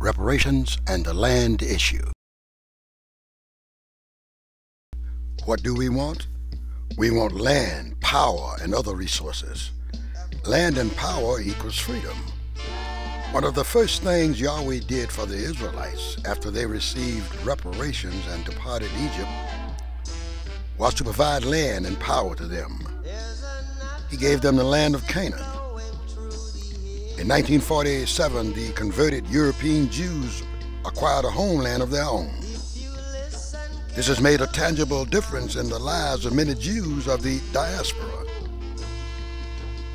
reparations, and the land issue. What do we want? We want land, power, and other resources. Land and power equals freedom. One of the first things Yahweh did for the Israelites after they received reparations and departed Egypt was to provide land and power to them. He gave them the land of Canaan. In 1947, the converted European Jews acquired a homeland of their own. This has made a tangible difference in the lives of many Jews of the diaspora.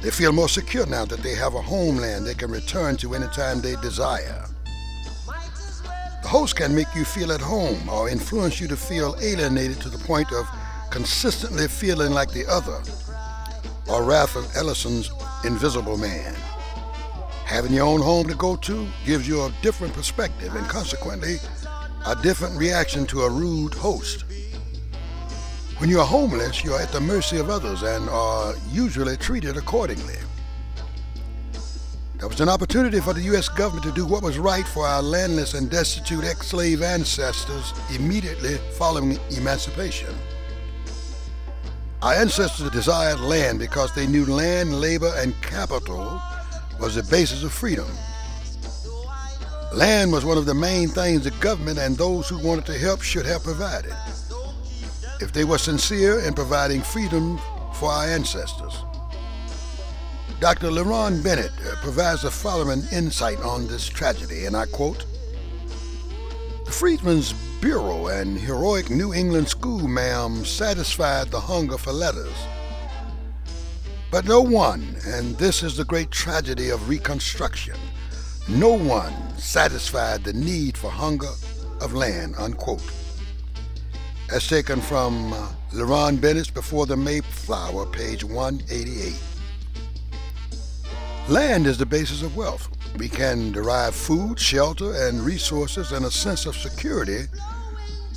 They feel more secure now that they have a homeland they can return to anytime they desire. The host can make you feel at home or influence you to feel alienated to the point of consistently feeling like the other, or Ralph Ellison's Invisible Man. Having your own home to go to gives you a different perspective and consequently a different reaction to a rude host. When you are homeless, you are at the mercy of others and are usually treated accordingly. There was an opportunity for the U.S. government to do what was right for our landless and destitute ex-slave ancestors immediately following emancipation. Our ancestors desired land because they knew land, labor, and capital was the basis of freedom. Land was one of the main things the government and those who wanted to help should have provided, if they were sincere in providing freedom for our ancestors. Dr. LeRon Bennett provides the following insight on this tragedy, and I quote, "The Freedmen's Bureau and heroic New England school ma'am satisfied the hunger for letters. But no one, and this is the great tragedy of Reconstruction, no one satisfied the need for hunger of land," unquote. As taken from LeRon Bennett's Before the Mayflower, page 188. Land is the basis of wealth. We can derive food, shelter, and resources and a sense of security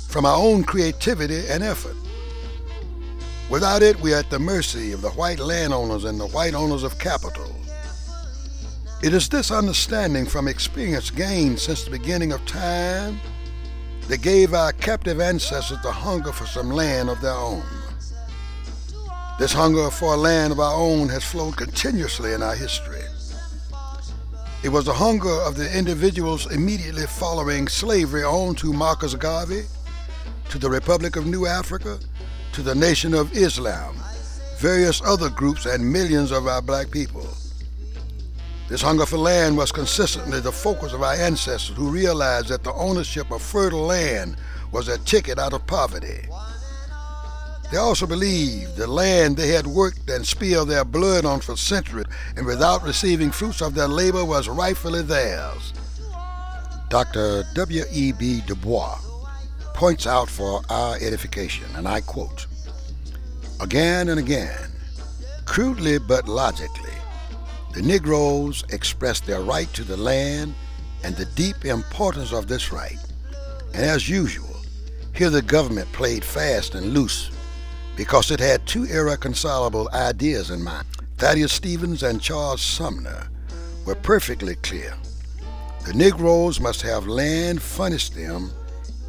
from our own creativity and effort. Without it, we are at the mercy of the white landowners and the white owners of capital. It is this understanding from experience gained since the beginning of time that gave our captive ancestors the hunger for some land of their own. This hunger for a land of our own has flowed continuously in our history. It was the hunger of the individuals immediately following slavery on to Marcus Garvey, to the Republic of New Africa, to the Nation of Islam, various other groups, and millions of our black people. This hunger for land was consistently the focus of our ancestors, who realized that the ownership of fertile land was a ticket out of poverty. They also believed the land they had worked and spilled their blood on for centuries and without receiving fruits of their labor was rightfully theirs. Dr. W.E.B. Du Bois points out for our edification, and I quote, "Again and again, crudely but logically, the Negroes expressed their right to the land and the deep importance of this right. And as usual, here the government played fast and loose because it had two irreconcilable ideas in mind. Thaddeus Stevens and Charles Sumner were perfectly clear. The Negroes must have land furnished them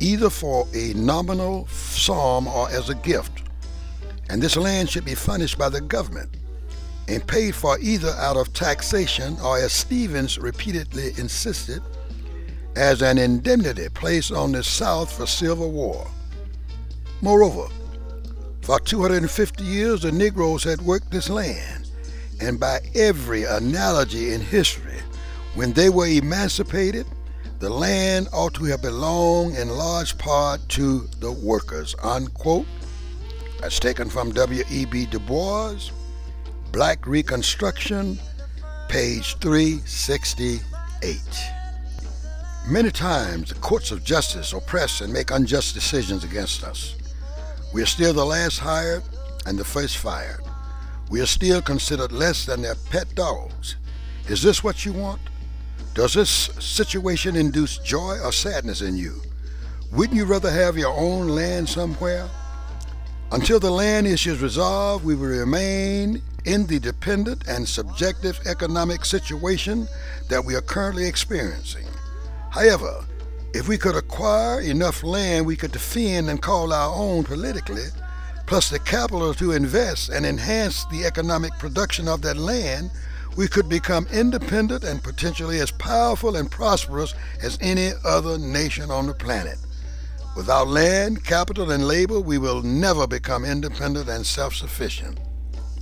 either for a nominal sum or as a gift, and this land should be furnished by the government and paid for either out of taxation or, as Stevens repeatedly insisted, as an indemnity placed on the South for Civil War. Moreover, for 250 years the Negroes had worked this land, and by every analogy in history, when they were emancipated, the land ought to have belonged in large part to the workers," unquote. That's taken from W.E.B. Du Bois, Black Reconstruction, page 368. Many times the courts of justice oppress and make unjust decisions against us. We are still the last hired and the first fired. We are still considered less than their pet dogs. Is this what you want? Does this situation induce joy or sadness in you? Wouldn't you rather have your own land somewhere? Until the land issue is resolved, we will remain in the dependent and subjective economic situation that we are currently experiencing. However, if we could acquire enough land we could defend and call our own politically, plus the capital to invest and enhance the economic production of that land, we could become independent and potentially as powerful and prosperous as any other nation on the planet. Without land, capital, and labor, we will never become independent and self-sufficient.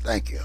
Thank you.